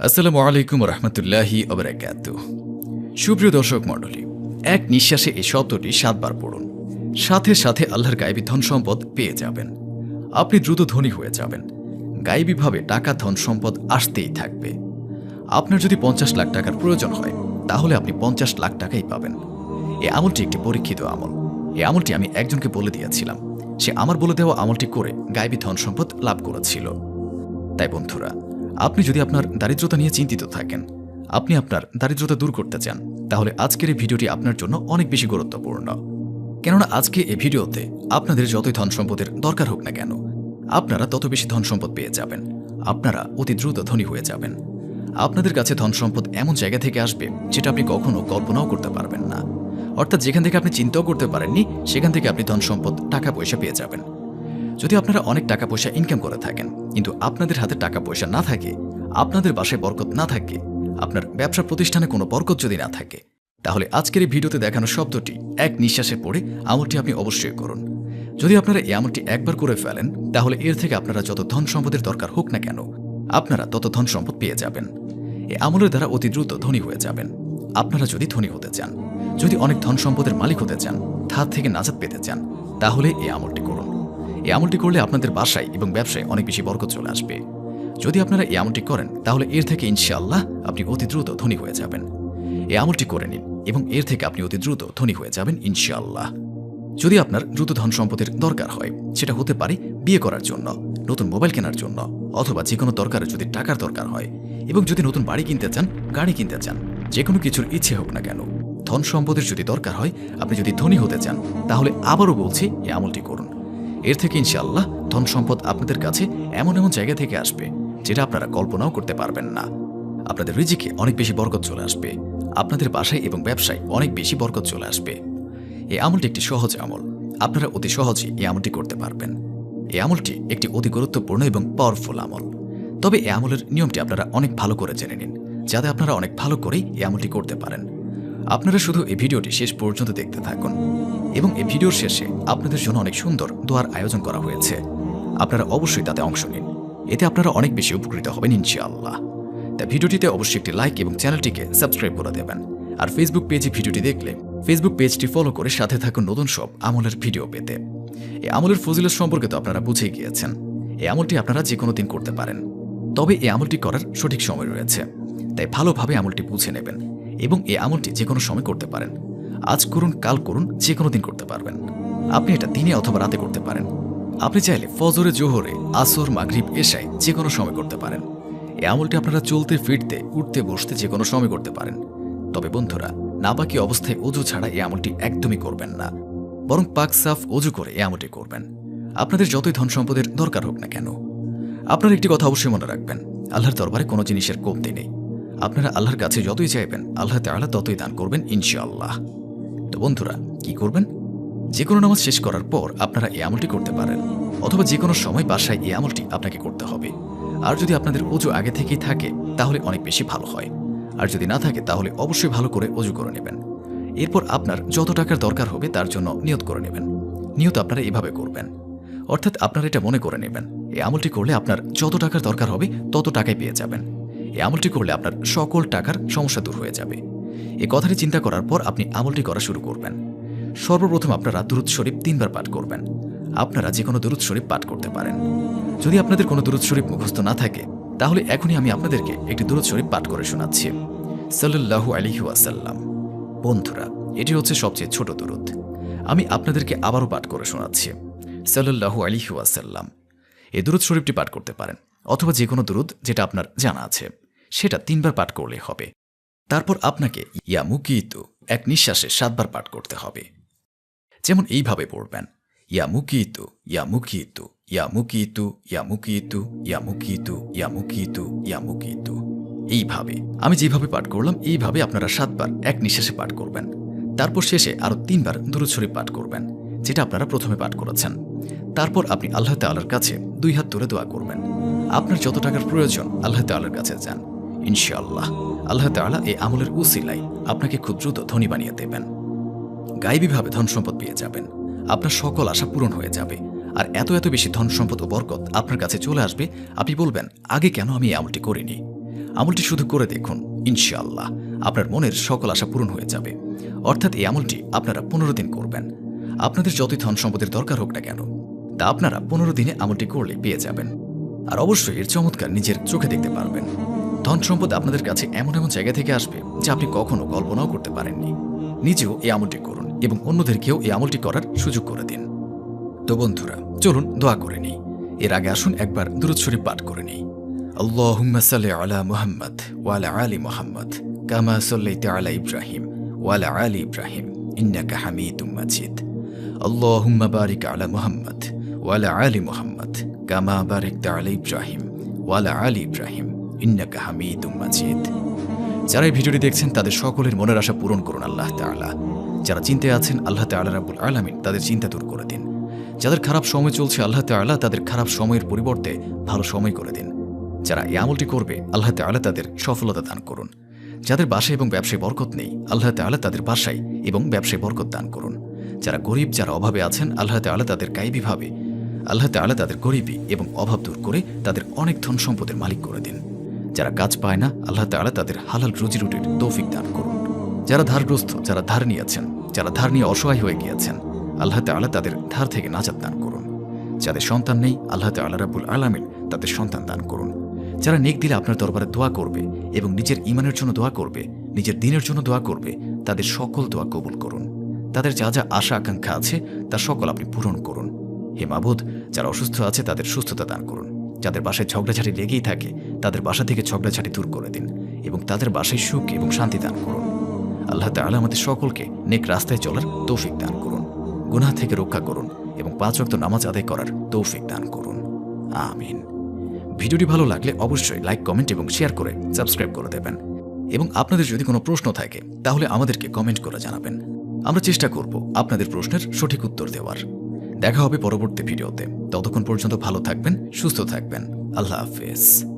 আসসালামু আলাইকুম রহমতুল্লাহি ওবারাকাতুহু। সুপ্রিয় দর্শক মণ্ডলী, এক নিঃশ্বাসে এই শব্দটি ৭ বার পড়ুন। সাথে সাথে আল্লাহর গায়েবী ধন সম্পদ পেয়ে যাবেন। আপনি দ্রুত ধনী হয়ে যাবেন। গায়েবীভাবে টাকা ধন সম্পদ আসতেই থাকবে। আপনার যদি ৫০ লাখ টাকার প্রয়োজন হয়, তাহলে আপনি ৫০ লাখ টাকাই পাবেন। এই আমলটি একটি পরীক্ষিত আমল। এই আমলটি আমি একজনকে বলে দিয়েছিলাম। সে আমার বলে দেওয়া আমলটি করে গায়েবী ধন সম্পদ লাভ করেছিল। তাই বন্ধুরা, আপনি যদি আপনার দারিদ্রতা নিয়ে চিন্তিত থাকেন, আপনি আপনার দারিদ্রতা দূর করতে চান, তাহলে আজকের এই ভিডিওটি আপনার জন্য অনেক বেশি গুরুত্বপূর্ণ। কেননা আজকে এই ভিডিওতে আপনাদের যতই ধন সম্পদের দরকার হোক না কেন, আপনারা তত বেশি ধন সম্পদ পেয়ে যাবেন। আপনারা অতি দ্রুত ধনী হয়ে যাবেন। আপনাদের কাছে ধন সম্পদ এমন জায়গা থেকে আসবে যেটা আপনি কখনো কল্পনাও করতে পারবেন না। অর্থাৎ যেখান থেকে আপনি চিন্তাও করতে পারেননি, সেখান থেকে আপনি ধন সম্পদ টাকা পয়সা পেয়ে যাবেন। যদি আপনারা অনেক টাকা পয়সা ইনকাম করে থাকেন, কিন্তু আপনাদের হাতে টাকা পয়সা না থাকে, আপনাদের বাসায় বরকত না থাকে, আপনার ব্যবসা প্রতিষ্ঠানে কোনো বরকত যদি না থাকে, তাহলে আজকের এই ভিডিওতে দেখানো শব্দটি এক নিঃশ্বাসে পড়ে আমলটি আপনি অবশ্যই করুন। যদি আপনারা এই আমলটি একবার করে ফেলেন, তাহলে এর থেকে আপনারা যত ধন সম্পদের দরকার হোক না কেন, আপনারা তত ধন সম্পদ পেয়ে যাবেন। এই আমলের দ্বারা অতি দ্রুত ধনী হয়ে যাবেন। আপনারা যদি ধনী হতে চান, যদি অনেক ধন সম্পদের মালিক হতে চান, হাত থেকে নাজাত পেতে চান, তাহলে এই আমলটি করুন। এই আমলটি করলে আপনাদের বাসায় এবং ব্যবসায় অনেক বেশি বরকত চলে আসবে। যদি আপনারা এই আমলটি করেন, তাহলে এর থেকে ইনশাআল্লাহ আপনি অতি দ্রুত ধনী হয়ে যাবেন। এই আমলটি করে নিন এবং এর থেকে আপনি অতি দ্রুত ধনী হয়ে যাবেন ইনশাআল্লাহ। যদি আপনার দ্রুত ধন সম্পদের দরকার হয়, সেটা হতে পারে বিয়ে করার জন্য, নতুন মোবাইল কেনার জন্য, অথবা যে কোনো দরকারে যদি টাকার দরকার হয়, এবং যদি নতুন বাড়ি কিনতে চান, গাড়ি কিনতে চান, যে কোনো কিছুর ইচ্ছে হোক না কেন, ধন সম্পদের যদি দরকার হয়, আপনি যদি ধনী হতে চান, তাহলে আবারও বলছি এই আমলটি করুন। এর থেকে ইনশাআল্লাহ ধন সম্পদ আপনাদের কাছে এমন এমন জায়গা থেকে আসবে যেটা আপনারা কল্পনাও করতে পারবেন না। আপনাদের রিজিকে অনেক বেশি বরকত চলে আসবে। আপনাদের বাসায় এবং ব্যবসায় অনেক বেশি বরকত চলে আসবে। এই আমলটি একটি সহজ আমল। আপনারা অতি সহজেই এই আমলটি করতে পারবেন। এই আমলটি একটি অতি গুরুত্বপূর্ণ এবং পাওয়ারফুল আমল। তবে এই আমলের নিয়মটি আপনারা অনেক ভালো করে জেনে নিন, যাতে আপনারা অনেক ভালো করেই এই আমলটি করতে পারেন। আপনারা শুধু এই ভিডিওটি শেষ পর্যন্ত দেখতে থাকুন, এবং এই ভিডিওর শেষে আপনাদের জন্য অনেক সুন্দর দোয়ার আয়োজন করা হয়েছে। আপনারা অবশ্যই তাতে অংশ নিন। এতে আপনারা অনেক বেশি উপকৃত হবেন ইনশাআল্লাহ। তাই ভিডিওটিতে অবশ্যই একটি লাইক এবং চ্যানেলটিকে সাবস্ক্রাইব করে দেবেন। আর ফেসবুক পেজে ভিডিওটি দেখলে ফেসবুক পেজটি ফলো করে সাথে থাকুন নতুন সব আমলের ভিডিও পেতে। এই আমলের ফজিলত সম্পর্কে তো আপনারা বুঝেই গিয়েছেন। এই আমলটি আপনারা যে কোনো দিন করতে পারেন, তবে এই আমলটি করার সঠিক সময় রয়েছে। তাই ভালোভাবে আমলটি বুঝে নেবেন, এবং এই আমলটি যে কোনো সময় করতে পারেন। আজ করুন, কাল করুন, যে কোনো দিন করতে পারবেন। আপনি এটা দিনে অথবা রাতে করতে পারেন। আপনি চাইলে ফজরে, জোহরে, আসর, মাগরিব, এশায় যে কোনো সময় করতে পারেন। এই আমলটি আপনারা চলতে ফিরতে, উঠতে বসতে যে কোনো সময় করতে পারেন। তবে বন্ধুরা, নাপাকি অবস্থায় অজু ছাড়া এই আমলটি একদমই করবেন না, বরং পাক সাফ অজু করে এই আমলটি করবেন। আপনাদের যতই ধন সম্পদের দরকার হোক না কেন, আপনার একটি কথা অবশ্যই মনে রাখবেন, আল্লাহর দরবারে কোনো জিনিসের কমতি নেই। আপনারা আল্লাহর কাছে যতই চাইবেন, আল্লাহ তাআলা ততই দান করবেন ইনশাআল্লাহ। তো বন্ধুরা, কি করবেন? যে কোনো নামাজ শেষ করার পর আপনারা এই আমলটি করতে পারেন, অথবা যে কোনো সময় বাসায় এই আমলটি আপনাকে করতে হবে। আর যদি আপনাদের অজু আগে থেকেই থাকে, তাহলে অনেক বেশি ভালো হয়। আর যদি না থাকে, তাহলে অবশ্যই ভালো করে অজু করে নেবেন। এরপর আপনার যত টাকার দরকার হবে তার জন্য নিয়ত করে নেবেন। নিয়ত আপনারা এভাবে করবেন, অর্থাৎ আপনারা এটা মনে করে নেবেন, এই আমলটি করলে আপনার যত টাকার দরকার হবে তত টাকাই পেয়ে যাবেন। এই আমলটি করলে আপনার সকল টাকার সমস্যা দূর হয়ে যাবে। এই কথাটি চিন্তা করার পর আপনি আমলটি করা শুরু করবেন। সর্বপ্রথম আপনারা দুরূদ শরীফ ৩ বার পাঠ করবেন। আপনারা যে কোনো দুরূদ শরীফ পাঠ করতে পারেন। যদি আপনাদের কোনো দুরূদ শরীফ মুখস্থ না থাকে, তাহলে এখনই আমি আপনাদেরকে একটি দুরূদ শরীফ পাঠ করে শোনাচ্ছি। সাল্লাল্লাহু আলাইহি ওয়াসাল্লাম। বন্ধুরা, এটি হচ্ছে সবচেয়ে ছোট দুরূদ। আমি আপনাদেরকে আবারও পাঠ করে শোনাচ্ছি। সাল্লাল্লাহু আলাইহি ওয়াসাল্লাম। এই দুরূদ শরীফটি পাঠ করতে পারেন, অথবা যে কোনো দুরূদ যেটা আপনার জানা আছে, সেটা ৩ বার পাঠ করলেই হবে। তারপর আপনাকে ইয়া মুকিতু এক নিঃশ্বাসে ৭ বার পাঠ করতে হবে। যেমন এইভাবে পড়বেন, ইয়া মুকিতু, ইয়া মুকিতু, ইয়া মুকিতু, ইয়া মুকিতু, ইয়া মুকিতু, ইয়া মুকিতু, ইয়া মুকিতু। এইভাবে আমি যেভাবে পাঠ করলাম, এইভাবে আপনারা ৭ বার এক নিঃশ্বাসে পাঠ করবেন। তারপর শেষে আরও ৩ বার দুরূদ শরীফ পাঠ করবেন, যেটা আপনারা প্রথমে পাঠ করেছেন। তারপর আপনি আল্লাহ তাআলার কাছে ২ হাত তুলে দোয়া করবেন। আপনার যত টাকার প্রয়োজন আল্লাহ তাআলার কাছে যান। ইনশাআল্লাহ আল্লাহ তাআলা এই আমলের উসিলায় আপনাকে খুব দ্রুত ধনী বানিয়ে দেবেন। গায়েবীভাবে ধন সম্পদ পেয়ে যাবেন। আপনার সকল আশা পূরণ হয়ে যাবে। আর এত এত বেশি ধন সম্পদ ও বরকত আপনার কাছে চলে আসবে, আপনি বলবেন, আগে কেন আমি এই আমলটি করিনি। আমলটি শুধু করে দেখুন, ইনশাআল্লাহ আপনার মনের সকল আশা পূরণ হয়ে যাবে। অর্থাৎ এই আমলটি আপনারা 15 দিন করবেন। আপনাদের যতই ধন সম্পদের দরকার হোক না কেন, তা আপনারা 15 দিনে আমলটি করলে পেয়ে যাবেন। আর অবশ্যই এর চমৎকার নিজের চোখে দেখতে পারবেন। ধন সম্পদ আপনাদের কাছে এমন এমন জায়গা থেকে আসবে যা আপনি কখনো কল্পনাও করতে পারেননি। নিজেও এই আমলটি করুন এবং অন্যদেরকেও এই আমলটি করার সুযোগ করে দিন। তো বন্ধুরা, চলুন দোয়া করে নিই। এর আগে আসুন একবার দুরূদ শরীফ পাঠ করে নিই। আল্লাহুম্মা সাল্লি আলা মুহাম্মদ ওয়া আলা আলি মুহাম্মদ কামা সাল্লাইতা আলা ইব্রাহিম ওয়া আলা আলি ইব্রাহিম ইন্নাকা হামিদুম মাজিদ। আল্লাহুম্মা বারিক আলা মুহাম্মদ ওয়া আলা আলি মুহাম্মদ কামা বারাকতা আলা ইব্রাহিম ওয়া আলা আলি ইব্রাহিম ইন্নাকা হামিদুম মাজিদ। যারা এই ভিডিওটি দেখছেন তাদের সকলের মনের আশা পূরণ করুন আল্লাহ তাআলা। যারা চিন্তায় আছেন আল্লাহ তাআলা রাব্বুল আলামিন তাদের চিন্তা দূর করে দিন। যাদের খারাপ সময় চলছে আল্লাহ তাআলা তাদের খারাপ সময়ের পরিবর্তে ভালো সময় করে দিন। যারা এই আমলটি করবে আল্লাহ তাআলা তাদের সফলতা দান করুন। যাদের বাসায় এবং ব্যবসায় বরকত নেই আল্লাহ তাআলা তাদের বাসায় এবং ব্যবসায় বরকত দান করুন। যারা গরিব, যারা অভাবে আছেন আল্লাহ তাআলা তাদের গায়েবীভাবে আল্লাহ তাআলা তাদের গরিবী এবং অভাব দূর করে তাদের অনেক ধন সম্পদের মালিক করে দিন। যারা কাজ পায় না আল্লাহ তাআলা তাদের হালাল রুজি রুটির তৌফিক দান করুন। যারা ধারগ্রস্ত, যারা ধার নিয়েছেন, যারা ধার নিয়ে অসহায় হয়ে গিয়েছেন আল্লাহ তাআলা তাদের ধার থেকে নাজাত দান করুন। যাদের সন্তান নেই আল্লাহ তাআলা রাব্বুল আলামিন তাদের সন্তান দান করুন। যারা নেক দিলে আপনার দরবারে দোয়া করবে এবং নিজের ঈমানের জন্য দোয়া করবে, নিজের দ্বীনের জন্য দোয়া করবে, তাদের সকল দোয়া কবুল করুন। তাদের যা যা আশা আকাঙ্ক্ষা আছে তা সকল আপনি পূরণ করুন। হে মাবুদ, যারা অসুস্থ আছে তাদের সুস্থতা দান করুন। যাদের বাসায় ঝগড়াঝাটি লেগেই থাকে তাদের বাসা থেকে ঝগড়াঝাটি দূর করে দিন এবং তাদের বাসায় সুখ এবং শান্তি দান করুন। আল্লাহ তাআলা আমাদের সকলকে নেক রাস্তায় চলার তৌফিক দান করুন, গুনাহ থেকে রক্ষা করুন এবং 5 ওয়াক্ত নামাজ আদায় করার তৌফিক দান করুন। আমিন। ভিডিওটি ভালো লাগলে অবশ্যই লাইক, কমেন্ট এবং শেয়ার করে সাবস্ক্রাইব করে দেবেন। এবং আপনাদের যদি কোনো প্রশ্ন থাকে তাহলে আমাদেরকে কমেন্ট করে জানাবেন। আমরা চেষ্টা করব আপনাদের প্রশ্নের সঠিক উত্তর দেওয়ার। দেখা হবে পরবর্তী ভিডিওতে। ততক্ষণ পর্যন্ত ভালো থাকবেন, সুস্থ থাকবেন। আল্লাহ হাফেজ।